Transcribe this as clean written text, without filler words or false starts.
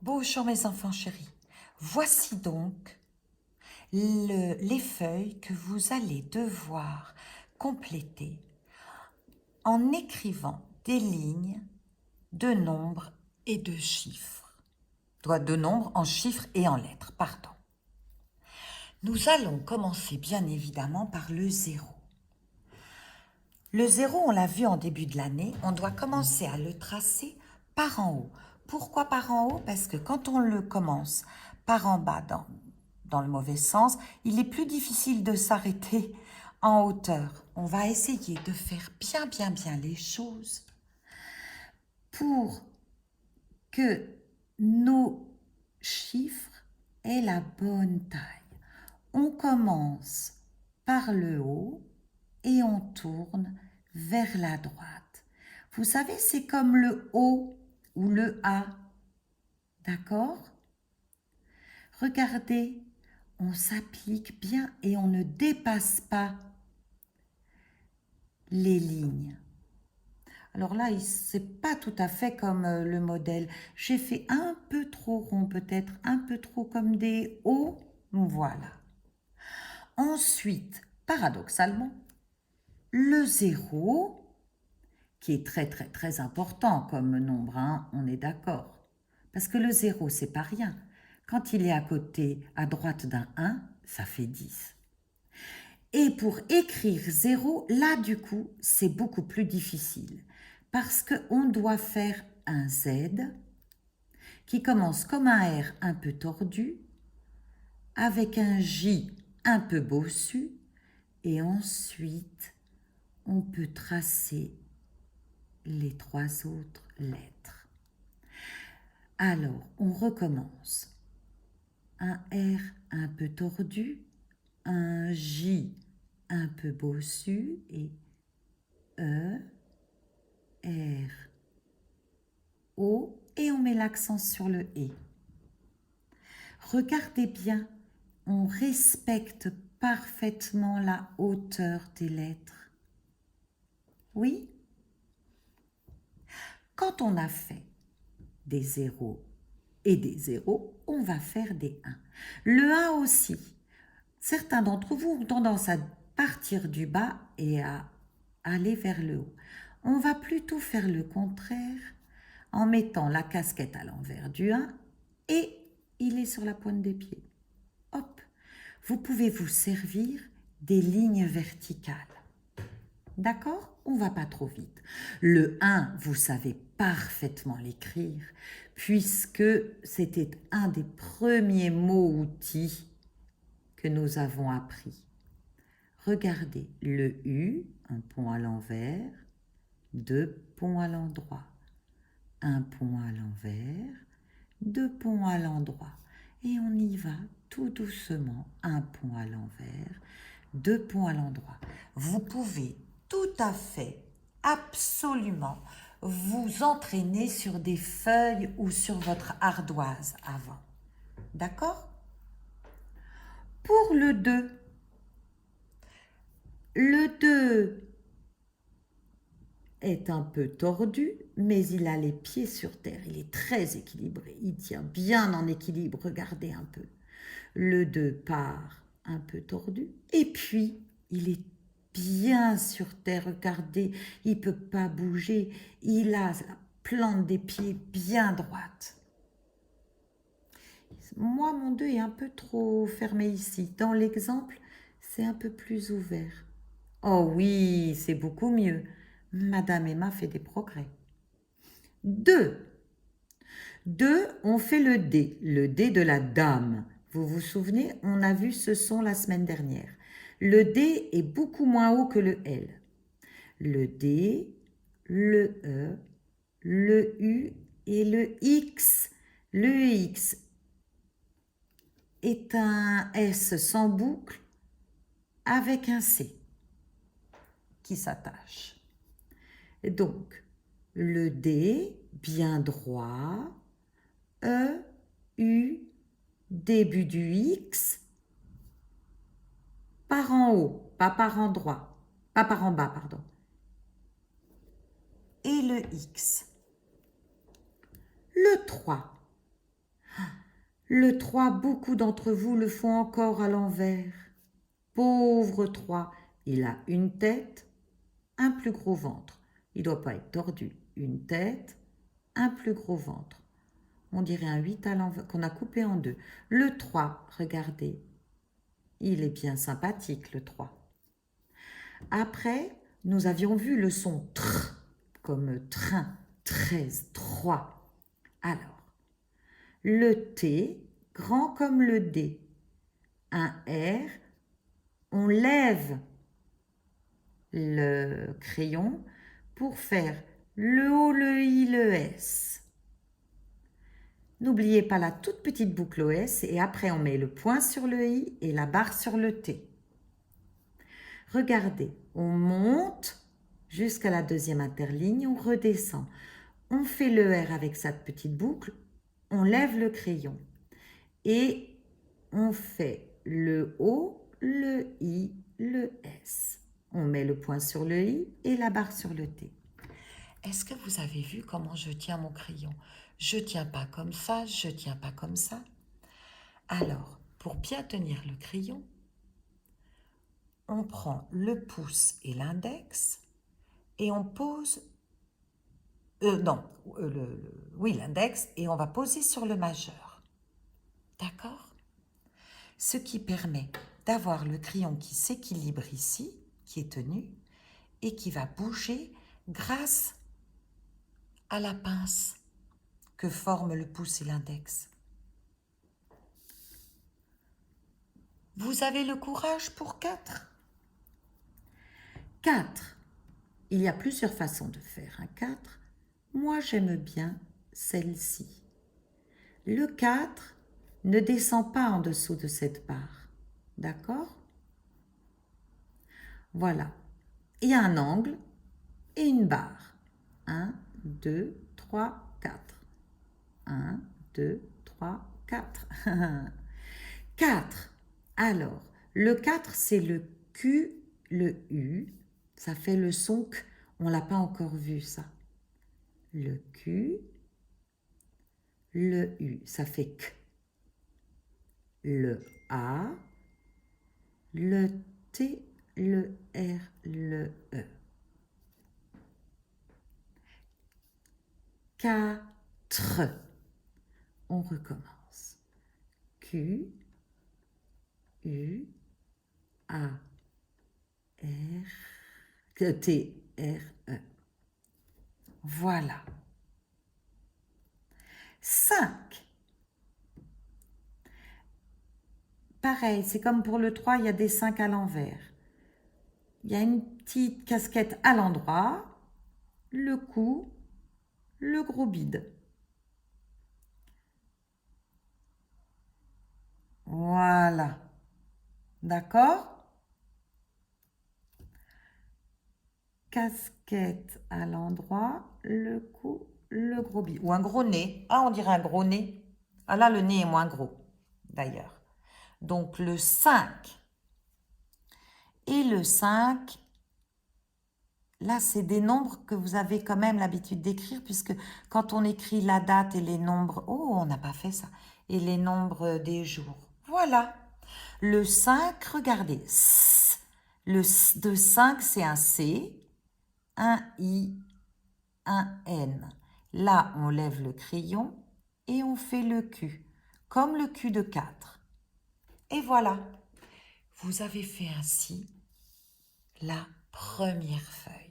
Bonjour mes enfants chéris, voici donc les feuilles que vous allez devoir compléter en écrivant des lignes de nombres et de chiffres. De nombres en chiffres et en lettres, pardon. Nous allons commencer bien évidemment par le 0. Le 0, on l'a vu en début de l'année, on doit commencer à le tracer par en haut. Pourquoi par en haut? Parce que quand on le commence par en bas dans le mauvais sens, il est plus difficile de s'arrêter en hauteur. On va essayer de faire bien les choses pour que nos chiffres aient la bonne taille. On commence par le haut et on tourne vers la droite. Vous savez, c'est comme le O ou le A. D'accord? Regardez, on s'applique bien et on ne dépasse pas les lignes. Alors là, c'est pas tout à fait comme le modèle. J'ai fait un peu trop rond peut-être, un peu trop comme des O. Voilà. Ensuite, paradoxalement, le 0, qui est très important comme nombre, hein, on est d'accord. Parce que le 0, c'est pas rien. Quand il est à côté, à droite d'un 1, ça fait 10. Et pour écrire 0, là du coup, c'est beaucoup plus difficile. Parce qu'on doit faire un Z qui commence comme un R un peu tordu, avec un J un peu bossu, et ensuite, on peut tracer les trois autres lettres. Alors, on recommence. Un R un peu tordu, un J un peu bossu et E, R, O et on met l'accent sur le E. Regardez bien, on respecte parfaitement la hauteur des lettres. Oui? Quand on a fait des zéros et des zéros, on va faire des 1. Le 1 aussi. Certains d'entre vous ont tendance à partir du bas et à aller vers le haut. On va plutôt faire le contraire en mettant la casquette à l'envers du 1 et il est sur la pointe des pieds. Hop, vous pouvez vous servir des lignes verticales. D'accord? On ne va pas trop vite. Le 1, vous savez parfaitement l'écrire puisque c'était un des premiers mots-outils que nous avons appris. Regardez, le U, un pont à l'envers, deux ponts à l'endroit, un pont à l'envers, deux ponts à l'endroit. Et on y va tout doucement, un pont à l'envers, deux ponts à l'endroit. Vous pouvez tout à fait, absolument, vous entraîner sur des feuilles ou sur votre ardoise avant. D'accord? Pour le 2 est un peu tordu, mais il a les pieds sur terre. Il est très équilibré. Il tient bien en équilibre. Regardez un peu. Le 2 part un peu tordu. Et puis, il est bien sur terre. Regardez, il ne peut pas bouger. Il a la plante des pieds bien droite. Moi, mon 2 est un peu trop fermé ici. Dans l'exemple, c'est un peu plus ouvert. Oh oui, c'est beaucoup mieux. Madame Emma fait des progrès. 2. 2, on fait le D de la dame. Vous vous souvenez, on a vu ce son la semaine dernière. Le D est beaucoup moins haut que le L. Le D, le E, le U et le X. Le X est un S sans boucle avec un C qui s'attache. Donc, le D, bien droit, E, U, début du X, par en haut, pas par en droit, pas par en bas, pardon. Et le X. Le 3. Le 3, beaucoup d'entre vous le font encore à l'envers. Pauvre 3, il a une tête, un plus gros ventre. Il ne doit pas être tordu. Une tête, un plus gros ventre. On dirait un 8 à l'envers qu'on a coupé en deux. Le 3, regardez, il est bien sympathique le 3. Après, nous avions vu le son tr, comme train, 13, 3. Alors, le T, grand comme le D. Un R, on lève le crayon pour faire le O, le I, le S. N'oubliez pas la toute petite boucle au S et après on met le point sur le I et la barre sur le T. Regardez, on monte jusqu'à la deuxième interligne, on redescend. On fait le R avec cette petite boucle, on lève le crayon et on fait le O, le I, le S. On met le point sur le I et la barre sur le T. Est-ce que vous avez vu comment je tiens mon crayon? Je ne tiens pas comme ça, je ne tiens pas comme ça. Alors, pour bien tenir le crayon, on prend le pouce et l'index et on pose... l'index et on va poser sur le majeur. D'accord? Ce qui permet d'avoir le crayon qui s'équilibre ici, qui est tenu, et qui va bouger grâce à la pince que forment le pouce et l'index. Vous avez le courage pour 4? 4. Il y a plusieurs façons de faire un 4. Moi, j'aime bien celle-ci. Le 4 ne descend pas en dessous de cette barre. D'accord? Voilà. Il y a un angle et une barre. 1, 2, 3, 4. 1, 2, 3, 4. 4. Alors, le 4, c'est le Q, le U. Ça fait le son Q. On ne l'a pas encore vu, ça. Le Q, le U. Ça fait Q. Le A, le T, le R, le E. 4. On recommence. Q, U, A, R, T, R, E. Voilà. 5. Pareil, c'est comme pour le 3, il y a des 5 à l'envers. Il y a une petite casquette à l'endroit, le cou, le gros bide. Voilà. D'accord? Casquette à l'endroit, le cou, le gros bide. Ou un gros nez. Ah, on dirait un gros nez. Ah là, le nez est moins gros, d'ailleurs. Donc, le 5. Et le 5, là, c'est des nombres que vous avez quand même l'habitude d'écrire, puisque quand on écrit la date et les nombres... Oh, on n'a pas fait ça. Et les nombres des jours. Voilà. Le 5, regardez. Le de 5, c'est un C, un I, un N. Là, on lève le crayon et on fait le Q, comme le Q de 4. Et voilà. Vous avez fait ainsi la première feuille.